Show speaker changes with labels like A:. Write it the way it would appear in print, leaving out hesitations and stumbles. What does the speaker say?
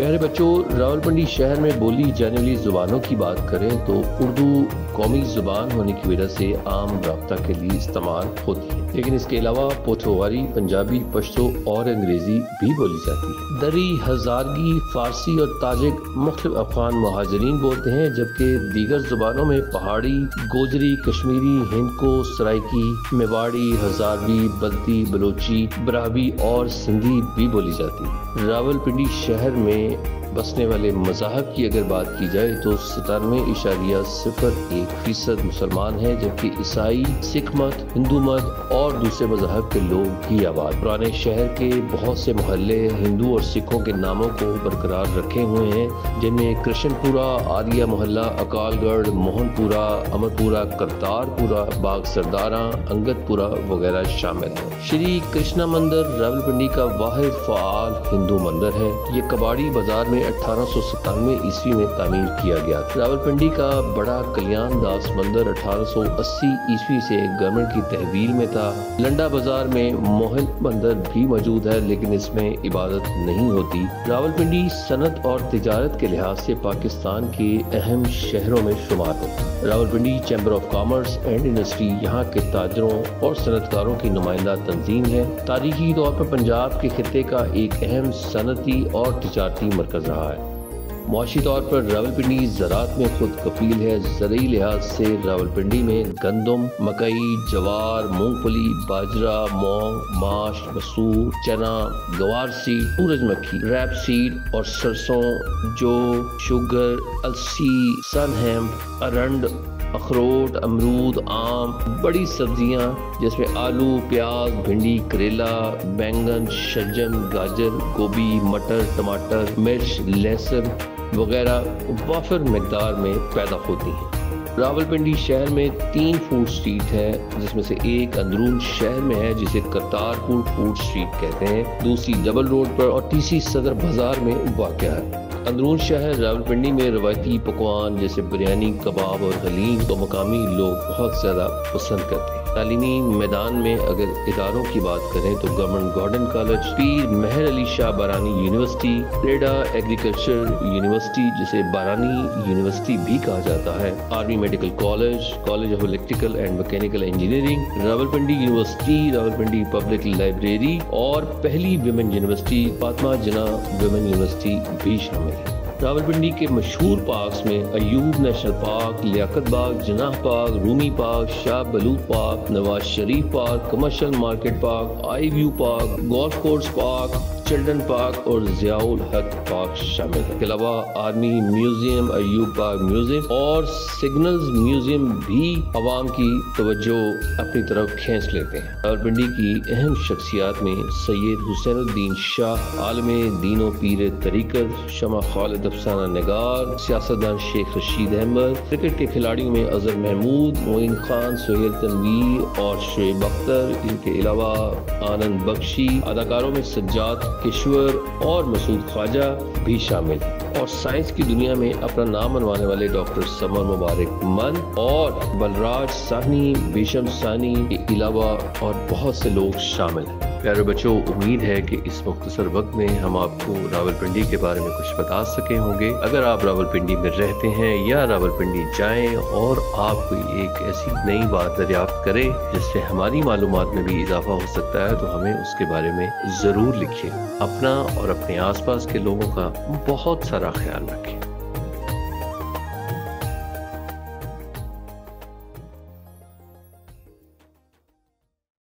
A: پیارے بچوں، راولپنڈی شہر میں بولی جانے والی زبانوں کی بات کریں تو اردو قومی زبان ہونے کی وجہ سے عام رابطہ کے لیے استعمال ہوتی ہے، لیکن اس کے علاوہ پوٹھواری، پنجابی، پشتو اور انگریزی بھی بولی جاتی ہے۔ دری، ہزارگی، فارسی اور تاجک مختلف افغان مہاجرین بولتے ہیں، جبکہ دیگر زبانوں میں پہاڑی، گوجری، کشمیری، ہندکو، سرائکی، میواڑی، ہزاروی، بلتی، بلوچی، براہوی اور سندھی بھی بولی جاتی ہے۔ راولپنڈی شہر میں بسنے والے مذاہب کی اگر بات کی جائے تو 97.01% مسلمان ہیں، جبکہ عیسائی، سکھ مت، ہندو مت اور دوسرے مذاہب کے لوگ بھی آباد۔ پرانے شہر کے بہت سے محلے ہندو اور سکھوں کے ناموں کو برقرار رکھے ہوئے ہیں، جن میں کرشن پورہ، آریہ محلہ، اکال گڑھ، موہن پورہ، امر پورہ، کرتار پورہ، باغ سرداراں، انگت پورہ وغیرہ شامل ہیں۔ شری کرشنا مندر راولپنڈی کا واحد فعال ہندو مندر ہے۔ یہ کباڑی بازار میں 1897 عیسوی میں تعمیر کیا گیا تھا۔ راولپنڈی کا بڑا کلیان داس مندر 1880 عیسوی سے گورنمنٹ کی تحویل میں تھا۔ لنڈا بازار میں موہن مندر بھی موجود ہے، لیکن اس میں عبادت نہیں ہوتی۔ راولپنڈی صنعت اور تجارت کے لحاظ سے پاکستان کے اہم شہروں میں شمار ہوتا ہے۔ Rawalpindi chamber of commerce and industry یہاں کے تاجروں اور صنعت کاروں کی نمائندہ تنظیم ہے۔ تاریخی طور پر پنجاب کے خطے کا ایک اہم صنعتی اور تجارتی مرکز رہا ہے۔ معاشی طور پر راولپنڈی زراعت میں خود کفیل ہے۔ زرعی لحاظ سے راولپنڈی میں گندم، مکئی، جوار، مونگ پھلی، باجرہ، مونگ، ماش، مسور، چنا، گوار سیڈ، سورج مکھی، ریپ سیڈ اور سرسوں، جو، شوگر، السی، سن ہیمپ، ارنڈ، اخروٹ، امرود، آم، بڑی سبزیاں جس میں آلو، پیاز، بھنڈی، کریلا، بینگن، شلجم، گاجر، گوبھی، مٹر، ٹماٹر، مرچ، لہسن وغیرہ وافر مقدار میں پیدا ہوتی ہیں۔ راولپنڈی شہر میں 3 فوڈ سٹریٹ ہے، جس میں سے ایک اندرون شہر میں ہے جسے کرتارپور فوڈ سٹریٹ کہتے ہیں، دوسری ڈبل روڈ پر اور تیسری صدر بازار میں واقع ہے۔ اندرون شہر راولپنڈی میں روایتی پکوان جیسے بریانی، کباب اور حلیم کو مقامی لوگ بہت زیادہ پسند کرتے ہیں۔ تعلیمی میدان میں اگر اداروں کی بات کریں تو گورنمنٹ گارڈن کالج، پیر Mehr Ali Shah بارانی university, ریڈا agriculture university جسے بارانی یونیورسٹی بھی کہا جاتا ہے، army medical college, college of electrical and mechanical engineering, Rawalpindi university, Rawalpindi public library اور پہلی ویمن یونیورسٹی فاطمہ جناح ویمن یونیورسٹی بھی شامل ہے۔ راولپنڈی کے مشہور پارکس میں Ayub national park, Liaquat Bagh, Jinnah park, Rumi park, Shah Baloch park, Nawaz Sharif park, commercial market park, eye view park, golf course park, children park اور Zia ul-Haq park شامل ہے۔ اس کے علاوہ army museum, Ayub park museum اور سگنلز میوزیم بھی عوام کی توجہ اپنی طرف کھینچ لیتے ہیں۔ راولپنڈی کی اہم شخصیات میں سید حسین الدین شاہ، عالم دین و پیر طریقت شمع خالد افسانہ نگار، سیاستدان شیخ رشید احمد، کرکٹ کے کھلاڑیوں میں اظہر محمود، معین خان، سہیل تنویر اور شعیب اختر، ان کے علاوہ آنند بخشی، اداکاروں میں سجاد کشور اور مسعود خواجہ بھی شامل ہیں، اور سائنس کی دنیا میں اپنا نام منوانے والے ڈاکٹر سمر مبارک من اور بلراج ساہنی، بیشم ثانی کے علاوہ اور بہت سے لوگ شامل ہیں۔ پیارے بچوں، امید ہے کہ اس مختصر وقت میں ہم آپ کو راولپنڈی کے بارے میں کچھ بتا سکے ہوں گے۔ اگر آپ راولپنڈی میں رہتے ہیں یا راولپنڈی جائیں اور آپ کوئی ایک ایسی نئی بات دریافت کریں جس سے ہماری معلومات میں بھی اضافہ ہو سکتا ہے تو ہمیں اس کے بارے میں ضرور لکھیں۔ اپنا اور اپنے آس پاس کے لوگوں کا بہت سارا خیال رکھیں۔